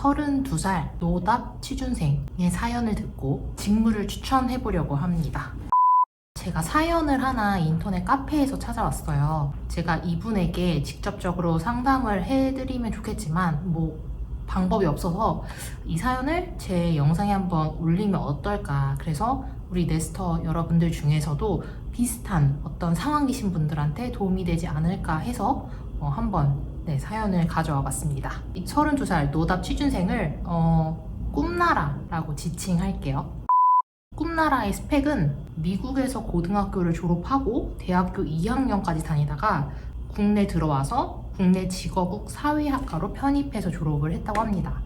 32살 노답 취준생의 사연을 듣고 직무를 추천해보려고 합니다. 제가 사연을 하나 인터넷 카페에서 찾아왔어요. 제가 이분에게 직접적으로 상담을 해드리면 좋겠지만 방법이 없어서 이 사연을 제 영상에 한번 올리면 어떨까. 그래서 우리 네스터 여러분들 중에서도 비슷한 어떤 상황이신 분들한테 도움이 되지 않을까 해서 한번 사연을 가져와 봤습니다. 32살 노답 취준생을 꿈나라라고 지칭할게요. 꿈나라의 스펙은 미국에서 고등학교를 졸업하고 대학교 2학년까지 다니다가 국내 들어와서 국내 직어국 사회학과로 편입해서 졸업을 했다고 합니다.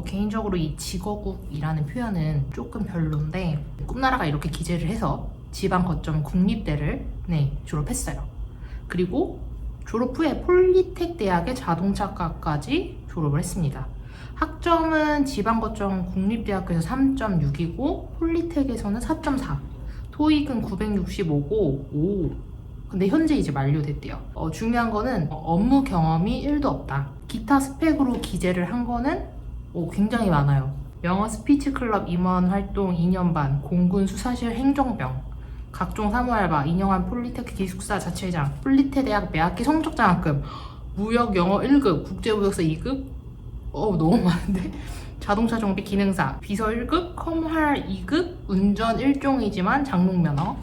개인적으로 이 직어국이라는 표현은 조금 별론데 꿈나라가 이렇게 기재를 해서 지방 거점 국립대를 졸업했어요. 그리고 졸업 후에 폴리텍 대학의 자동차과까지 졸업을 했습니다. 학점은 지방 거점 국립대학교에서 3.6이고 폴리텍에서는 4.4, 토익은 965고 근데 현재 이제 만료됐대요. 중요한 거는 업무 경험이 1도 없다. 기타 스펙으로 기재를 한 거는 굉장히 많아요. 영어 스피치 클럽 임원 활동 2년 반, 공군 수사실 행정병, 각종 사무알바, 인영한 폴리텍 기숙사 자체장, 폴리테 대학 매학기 성적 장학금, 무역 영어 1급, 국제무역사 2급, 너무 많은데? 자동차 정비 기능사, 비서 1급, 컴활 2급, 운전 1종이지만 장롱 면허.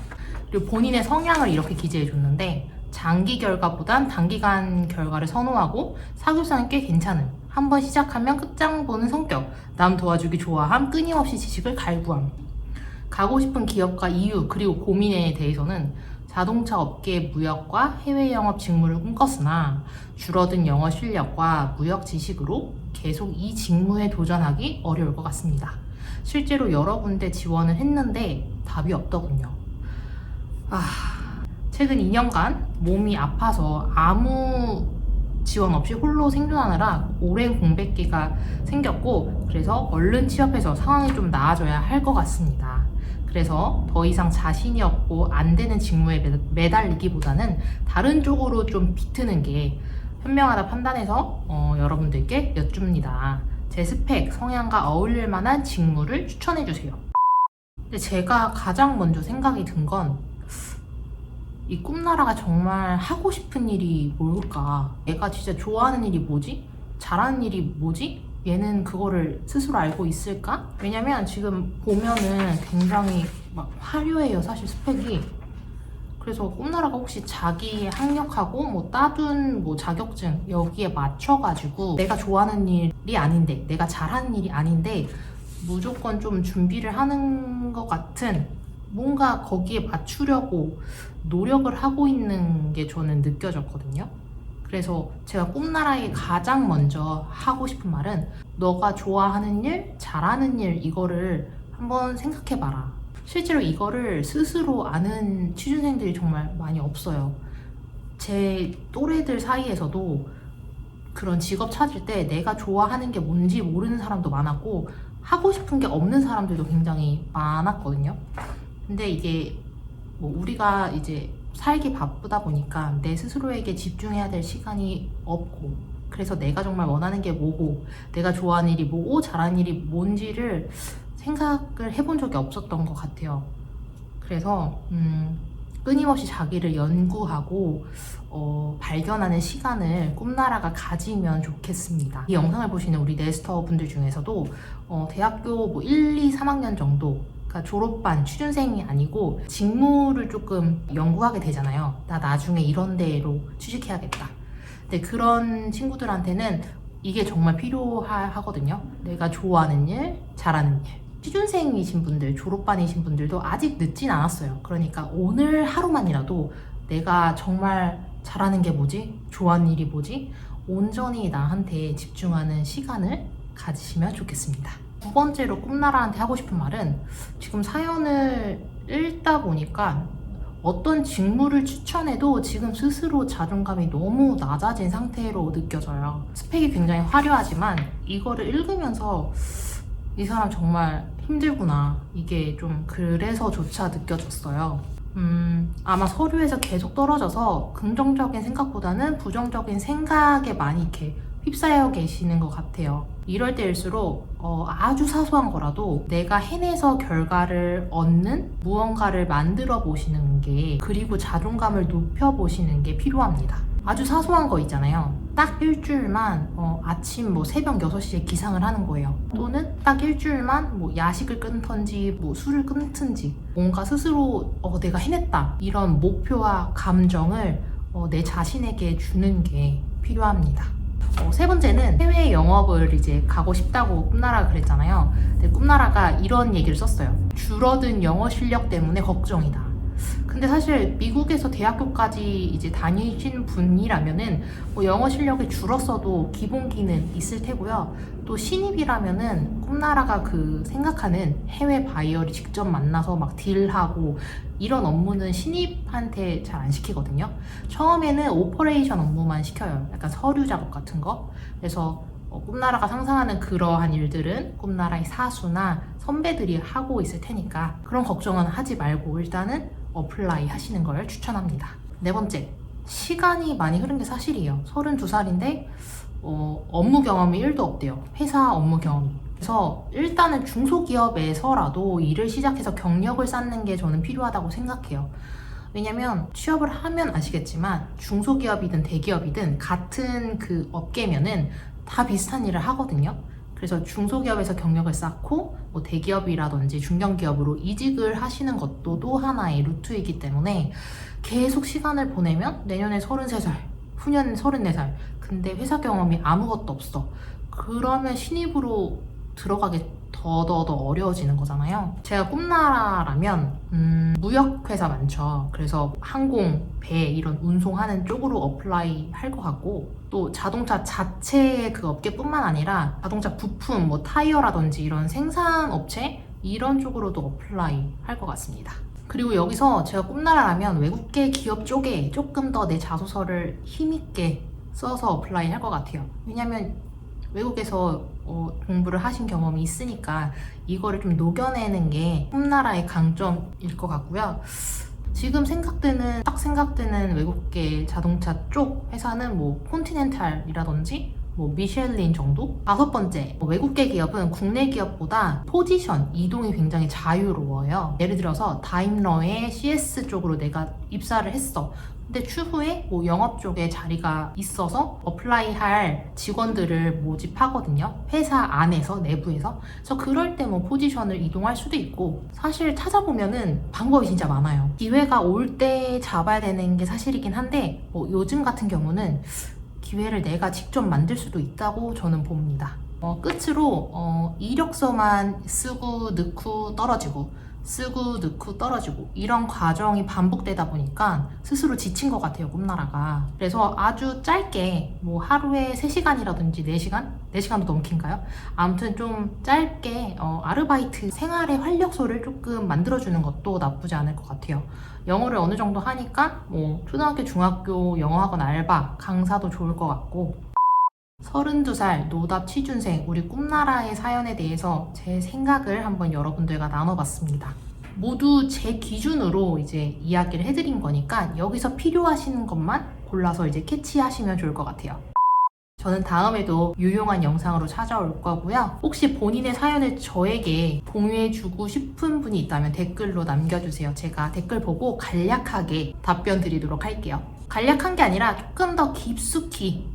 그리고 본인의 성향을 이렇게 기재해 줬는데 장기 결과보단 단기간 결과를 선호하고 사교사는 꽤 괜찮음, 한번 시작하면 끝장 보는 성격, 남 도와주기 좋아함, 끊임없이 지식을 갈구함. 가고 싶은 기업과 이유 그리고 고민에 대해서는 자동차 업계 무역과 해외 영업 직무를 꿈꿨으나 줄어든 영어 실력과 무역 지식으로 계속 이 직무에 도전하기 어려울 것 같습니다. 실제로 여러 군데 지원을 했는데 답이 없더군요. 최근 2년간 몸이 아파서 아무 지원 없이 홀로 생존하느라 오랜 공백기가 생겼고 그래서 얼른 취업해서 상황이 좀 나아져야 할 것 같습니다. 그래서 더 이상 자신이 없고 안 되는 직무에 매달리기보다는 다른 쪽으로 좀 비트는 게 현명하다 판단해서 여러분들께 여쭙니다. 제 스펙, 성향과 어울릴 만한 직무를 추천해주세요. 근데 제가 가장 먼저 생각이 든 건 이 꿈나라가 정말 하고 싶은 일이 뭘까? 얘가 진짜 좋아하는 일이 뭐지? 잘하는 일이 뭐지? 얘는 그거를 스스로 알고 있을까? 왜냐면 지금 보면은 굉장히 화려해요, 사실 스펙이. 그래서 꿈나라가 혹시 자기 학력하고 따둔 자격증 여기에 맞춰가지고 내가 좋아하는 일이 아닌데, 내가 잘하는 일이 아닌데 무조건 좀 준비를 하는 것 같은, 뭔가 거기에 맞추려고 노력을 하고 있는 게 저는 느껴졌거든요. 그래서 제가 꿈나라에 가장 먼저 하고 싶은 말은 너가 좋아하는 일, 잘하는 일 이거를 한번 생각해봐라. 실제로 이거를 스스로 아는 취준생들이 정말 많이 없어요. 제 또래들 사이에서도 그런 직업 찾을 때 내가 좋아하는 게 뭔지 모르는 사람도 많았고 하고 싶은 게 없는 사람들도 굉장히 많았거든요. 근데 이게 우리가 이제 살기 바쁘다 보니까 내 스스로에게 집중해야 될 시간이 없고, 그래서 내가 정말 원하는 게 뭐고 내가 좋아하는 일이 뭐고 잘하는 일이 뭔지를 생각을 해본 적이 없었던 것 같아요. 그래서 끊임없이 자기를 연구하고 발견하는 시간을 꿈나라가 가지면 좋겠습니다. 이 영상을 보시는 우리 네스터 분들 중에서도 대학교 1, 2, 3학년 정도, 그러니까 졸업반 취준생이 아니고 직무를 조금 연구하게 되잖아요. 나 나중에 이런 데로 취직해야겠다. 근데 그런 친구들한테는 이게 정말 필요하거든요. 내가 좋아하는 일, 잘하는 일. 취준생이신 분들, 졸업반이신 분들도 아직 늦진 않았어요. 그러니까 오늘 하루만이라도 내가 정말 잘하는 게 뭐지? 좋아하는 일이 뭐지? 온전히 나한테 집중하는 시간을 가지시면 좋겠습니다. 두 번째로 꿈나라한테 하고 싶은 말은, 지금 사연을 읽다 보니까 어떤 직무를 추천해도 지금 스스로 자존감이 너무 낮아진 상태로 느껴져요. 스펙이 굉장히 화려하지만 이거를 읽으면서 이 사람 정말 힘들구나, 이게 좀 그래서조차 느껴졌어요. 아마 서류에서 계속 떨어져서 긍정적인 생각보다는 부정적인 생각에 많이 이렇게 휩싸여 계시는 것 같아요. 이럴 때일수록 아주 사소한 거라도 내가 해내서 결과를 얻는 무언가를 만들어 보시는 게, 그리고 자존감을 높여 보시는 게 필요합니다. 아주 사소한 거 있잖아요. 딱 일주일만 아침 새벽 6시에 기상을 하는 거예요. 또는 딱 일주일만 야식을 끊던지 술을 끊든지, 뭔가 스스로 내가 해냈다, 이런 목표와 감정을 내 자신에게 주는 게 필요합니다. 세 번째는 해외 영업을 이제 가고 싶다고 꿈나라가 그랬잖아요. 근데 꿈나라가 이런 얘기를 썼어요. 줄어든 영어 실력 때문에 걱정이다. 근데 사실 미국에서 대학교까지 이제 다니신 분이라면은 영어 실력이 줄었어도 기본기는 있을 테고요. 또 신입이라면은 꿈나라가 생각하는 해외 바이어를 직접 만나서 막 딜하고 이런 업무는 신입한테 잘 안 시키거든요. 처음에는 오퍼레이션 업무만 시켜요. 약간 서류 작업 같은 거. 그래서 꿈나라가 상상하는 그러한 일들은 꿈나라의 사수나 선배들이 하고 있을 테니까 그런 걱정은 하지 말고 일단은 어플라이 하시는 걸 추천합니다. 네 번째, 시간이 많이 흐른 게 사실이에요. 32살인데 업무 경험이 1도 없대요. 회사 업무 경험이. 그래서 일단은 중소기업에서라도 일을 시작해서 경력을 쌓는 게 저는 필요하다고 생각해요. 왜냐면 취업을 하면 아시겠지만 중소기업이든 대기업이든 같은 그 업계면은 다 비슷한 일을 하거든요. 그래서 중소기업에서 경력을 쌓고 대기업이라든지 중견기업으로 이직을 하시는 것도 또 하나의 루트이기 때문에 계속 시간을 보내면 내년에 33살, 후년 34살, 근데 회사 경험이 아무것도 없어. 그러면 신입으로 들어가기 더더더 어려워지는 거잖아요. 제가 꿈나라라면 무역회사 많죠. 그래서 항공, 배 이런 운송하는 쪽으로 어플라이 할 것 같고, 또 자동차 자체의 그 업계뿐만 아니라 자동차 부품, 타이어라든지 이런 생산업체 이런 쪽으로도 어플라이 할 것 같습니다. 그리고 여기서 제가 꿈나라라면 외국계 기업 쪽에 조금 더 내 자소서를 힘있게 써서 어플라이 할 것 같아요. 왜냐면 외국에서 공부를 하신 경험이 있으니까 이거를 좀 녹여내는 게 꿈나라의 강점일 것 같고요. 지금 딱 생각드는 외국계 자동차 쪽 회사는 콘티넨탈이라든지 미셸린 정도? 5번째, 외국계 기업은 국내 기업보다 포지션, 이동이 굉장히 자유로워요. 예를 들어서 다임러의 CS 쪽으로 내가 입사를 했어. 근데 추후에 영업 쪽에 자리가 있어서 어플라이 할 직원들을 모집하거든요. 회사 안에서, 내부에서. 그래서 그럴 때 포지션을 이동할 수도 있고, 사실 찾아보면은 방법이 진짜 많아요. 기회가 올 때 잡아야 되는 게 사실이긴 한데 요즘 같은 경우는 기회를 내가 직접 만들 수도 있다고 저는 봅니다. 끝으로 이력서만 쓰고 넣고 떨어지고 쓰고 넣고 떨어지고 이런 과정이 반복되다 보니까 스스로 지친 것 같아요, 꿈나라가. 그래서 아주 짧게 하루에 3시간이라든지 4시간? 4시간도 넘긴가요? 아무튼 좀 짧게 아르바이트 생활의 활력소를 조금 만들어주는 것도 나쁘지 않을 것 같아요. 영어를 어느 정도 하니까 초등학교, 중학교 영어학원 알바, 강사도 좋을 것 같고, 32살 노답 취준생 우리 꿈나라의 사연에 대해서 제 생각을 한번 여러분들과 나눠봤습니다. 모두 제 기준으로 이제 이야기를 해드린 거니까 여기서 필요하신 것만 골라서 이제 캐치하시면 좋을 것 같아요. 저는 다음에도 유용한 영상으로 찾아올 거고요. 혹시 본인의 사연을 저에게 공유해주고 싶은 분이 있다면 댓글로 남겨주세요. 제가 댓글 보고 간략하게 답변 드리도록 할게요. 간략한 게 아니라 조금 더 깊숙이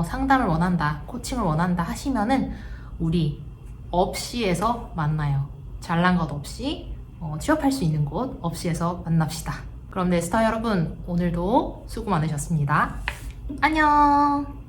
상담을 원한다, 코칭을 원한다 하시면은 우리 업시에서 만나요. 잘난 것 없이 취업할 수 있는 곳 업시에서 만납시다. 그럼 네스터 여러분, 오늘도 수고 많으셨습니다. 안녕.